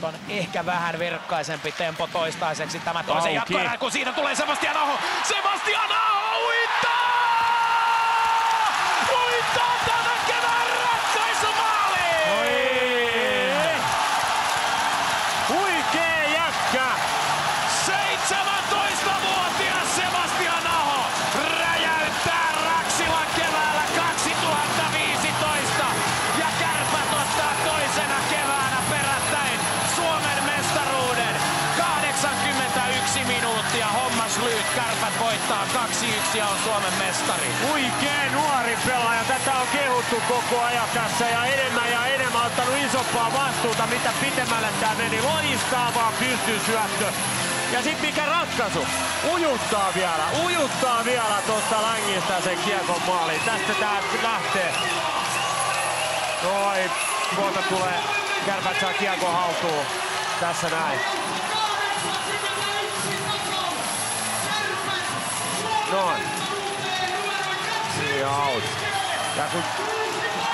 Nyt on ehkä vähän verkkaisempi tempo toistaiseksi tämä toisen jatkoerän, kun siitä tulee Sebastian Aho. Sebastian Aho uittaa! Uittaa tämän kevään ratkaisumaali! Huikee jätkä! 17-vuotias Sebastian Aho räjäyttää Raksilan keväällä 2015 ja Kärpät ottaa toisena keväänä perättäin Suomen mestaruuden. 81 minuuttia, hommas lyhyt, Kärpät voittaa 2-1 ja on Suomen mestari. Huikee nuori pelaaja, tätä on kehuttu koko ajan tässä ja enemmän ottanut isompaa vastuuta, mitä pitemmälle tää meni. Loistavaa pystysyöttö. Ja sit mikä ratkaisu? Ujuttaa vielä tuosta längistä sen kiekon maaliin. Tästä tää lähtee. Noin, tuolta tulee, Kärpät saa kiekon haltuun. Tässä näin. Noin. Siinä out. Ja kun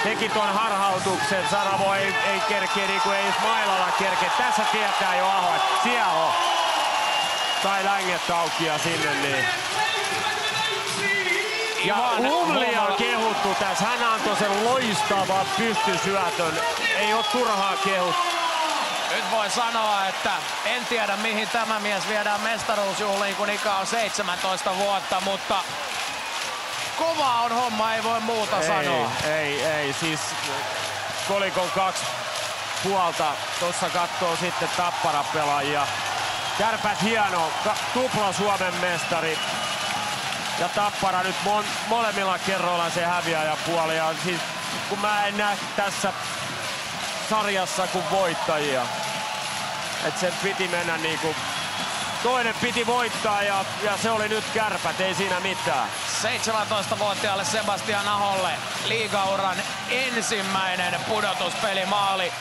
teki ton harhautuksen, Saravo ei kerkeä niinku ei mailalla kerkeä. Tässä tietää jo Aho, että siellä on. Tai länget auki ja sinne niin. Ja Lumlia on kehuttu tässä. Hän antoi sen loistavan pystysyötön. Ei oo turhaa kehuttu. Nyt voi sanoa, että en tiedä mihin tämä mies viedään mestaruusjuhliin, kun ikä on 17 vuotta, mutta kova on homma, ei voi muuta sanoa. Ei, siis kolikon 2 puolta. Tossa kattoo sitten Tappara-pelaajia. Kärpät hieno, tupla Suomen mestari. Ja Tappara nyt molemmilla kerroilla se häviäjäpuoli. Ja siis, kun mä en näe tässä sarjassa kuin voittajia. Et sen piti mennä niinku, toinen piti voittaa ja se oli nyt Kärpät, ei siinä mitään. 17-vuotiaalle Sebastian Aholle liigauran ensimmäinen pudotuspelimaali.